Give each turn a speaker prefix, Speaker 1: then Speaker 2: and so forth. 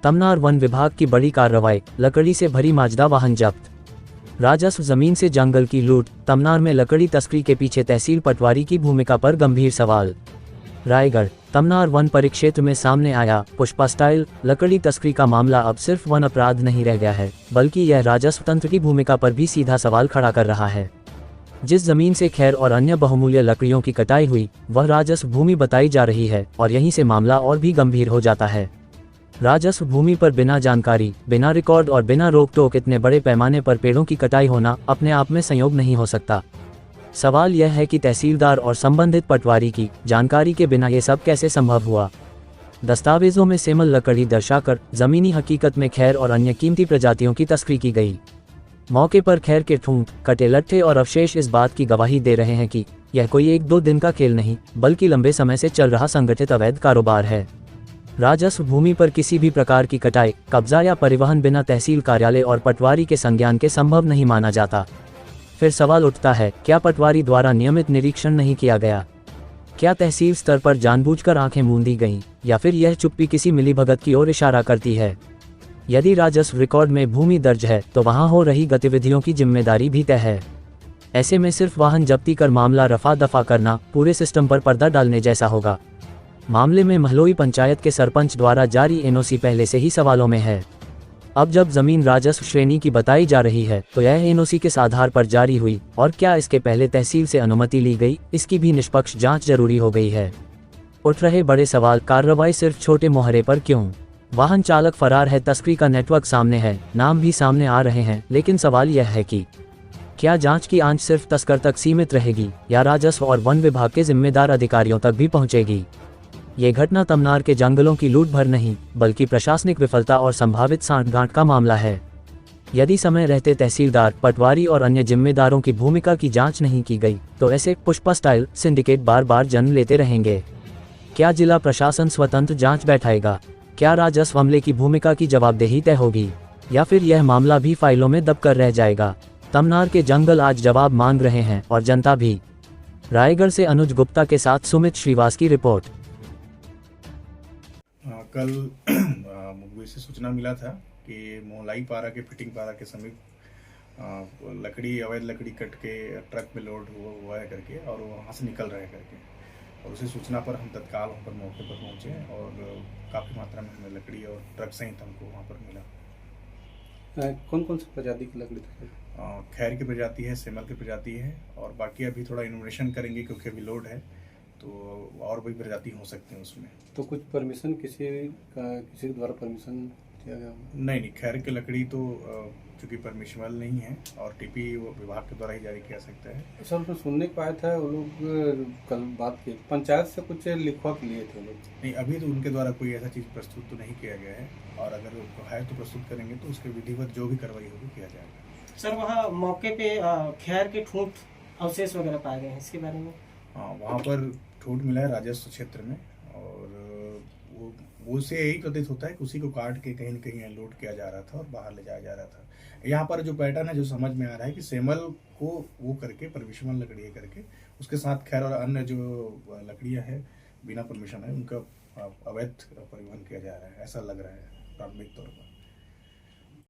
Speaker 1: Tamnar one विभाग की बड़ी कार्रवाई, लकड़ी से भरी माजदा वाहन जब्त। राजस्व जमीन से जंगल की लूट, तमनार में लकड़ी तस्करी के पीछे तहसील पटवारी की भूमिका पर गंभीर सवाल। रायगढ़, तमनार वन परिक्षेत्र में सामने आया पुष्पा स्टाइल लकड़ी तस्करी का मामला। अब सिर्फ वन अपराध नहीं रह गया है, बल्कि यह राजस्व तंत्र की भूमिका पर भी सीधा सवाल खड़ा कर रहा है। जिस जमीन से खैर और अन्य बहुमूल्य लकड़ियों की कटाई हुई, वह राजस्व भूमि बताई जा रही है, और यहीं से मामला और भी गंभीर हो जाता है। राजस्व भूमि पर बिना जानकारी, बिना रिकॉर्ड और बिना रोक टोक इतने बड़े पैमाने पर पेड़ों की कटाई होना अपने आप में संयोग नहीं हो सकता। सवाल यह है कि तहसीलदार और संबंधित पटवारी की जानकारी के बिना ये सब कैसे संभव हुआ। दस्तावेजों में सेमल लकड़ी दर्शाकर जमीनी हकीकत में खैर और अन्य कीमती प्रजातियों की तस्करी की गई। मौके पर खैर के ठूंठ, कटे लट्ठे और अवशेष इस बात की गवाही दे रहे हैं कि यह कोई एक दो दिन का खेल नहीं, बल्कि लंबे समय से चल रहा संगठित अवैध कारोबार है। राजस्व भूमि पर किसी भी प्रकार की कटाई, कब्जा या परिवहन बिना तहसील कार्यालय और पटवारी के संज्ञान के संभव नहीं माना जाता। फिर सवाल उठता है, क्या पटवारी द्वारा नियमित निरीक्षण नहीं किया गया? क्या तहसील स्तर पर जानबूझकर आंखें मूंदी गईं, या फिर यह चुप्पी किसी मिलीभगत की ओर इशारा करती है? यदि राजस्व रिकॉर्ड में भूमि दर्ज है, तो वहां हो रही गतिविधियों की जिम्मेदारी भी तय है। ऐसे में सिर्फ वाहन जब्ती कर मामला रफा दफा करना पूरे सिस्टम पर पर्दा डालने जैसा होगा। मामले में महलोई पंचायत के सरपंच द्वारा जारी एनओसी पहले से ही सवालों में है। अब जब जमीन राजस्व श्रेणी की बताई जा रही है, तो यह एनओसी किस आधार पर जारी हुई, और क्या इसके पहले तहसील से अनुमति ली गई, इसकी भी निष्पक्ष जांच जरूरी हो गई है। उठ रहे बड़े सवाल, कार्रवाई सिर्फ छोटे मोहरे पर क्यों? वाहन चालक फरार है, तस्करी का नेटवर्क सामने है, नाम भी सामने आ रहे हैं, लेकिन सवाल यह है कि क्या जांच की आंच सिर्फ तस्कर तक सीमित रहेगी, या राजस्व और वन विभाग के जिम्मेदार अधिकारियों तक भी पहुंचेगी? ये घटना तमनार के जंगलों की लूट भर नहीं, बल्कि प्रशासनिक विफलता और संभावित सांठगांठ का मामला है। यदि समय रहते तहसीलदार, पटवारी और अन्य जिम्मेदारों की भूमिका की जांच नहीं की गई, तो ऐसे पुष्पा स्टाइल सिंडिकेट बार बार जन्म लेते रहेंगे। क्या जिला प्रशासन स्वतंत्र जांच बैठाएगा? क्या राजस्व अमले की भूमिका की जवाबदेही तय होगी, या फिर यह मामला भी फाइलों में दबकर रह जाएगा? तमनार के जंगल आज जवाब मांग रहे हैं, और जनता भी। रायगढ़ से अनुज गुप्ता के साथ सुमित श्रीवास की रिपोर्ट।
Speaker 2: कल मुखबिर से सूचना मिला था कि मोहलाई पारा के फिटिंग पारा के समीप अवैध लकड़ी कट के ट्रक में लोड हुआ है करके, और वो वहाँ से निकल रहे करके, और उसी सूचना पर हम तत्काल वहाँ पर मौके पर पहुँचे, और काफ़ी मात्रा में हमें लकड़ी और ट्रक सहित हमको वहाँ पर मिला।
Speaker 3: कौन कौन सी प्रजाति की लकड़ी थी?
Speaker 2: खैर की प्रजाति है, सेमल की प्रजाति है, और बाकी अभी थोड़ा इन्वेस्टिगेशन करेंगे क्योंकि अभी लोड है, तो और भी प्रजाति हो सकती हैं उसमें।
Speaker 3: तो कुछ परमिशन किसी के द्वारा परमिशन दिया गया?
Speaker 2: नहीं, खैर की लकड़ी तो चूँकि परमिशनल नहीं है, और टीपी विभाग के द्वारा ही जारी किया सकता है।
Speaker 3: सर, उसमें सुनने को आया था वो लोग कल बात की पंचायत से कुछ लिखवा के लिए थे लोग।
Speaker 2: नहीं, अभी तो उनके द्वारा कोई ऐसा चीज़ प्रस्तुत तो नहीं किया गया है, और अगर है तो प्रस्तुत करेंगे तो उसके विधिवत जो भी कार्रवाई होगी किया जाएगा।
Speaker 4: सर, वहाँ मौके पे खैर के ठूंठ अवशेष वगैरह पाए गए हैं, इसके बारे में?
Speaker 2: हाँ, वहाँ पर ठूंठ मिला है राजस्व क्षेत्र में, और वो से यही प्रतीत होता है कि उसी को काट के कहीं न कहीं लोड किया जा रहा था और बाहर ले जाया जा रहा था। यहाँ पर जो पैटर्न है, जो समझ में आ रहा है कि सेमल को वो करके परमिशन लकड़ी करके, उसके साथ खैर और अन्य जो लकड़ियाँ हैं बिना परमिशन है, उनका अवैध परिवहन किया जा रहा है, ऐसा लग रहा है प्रारंभिक तौर पर।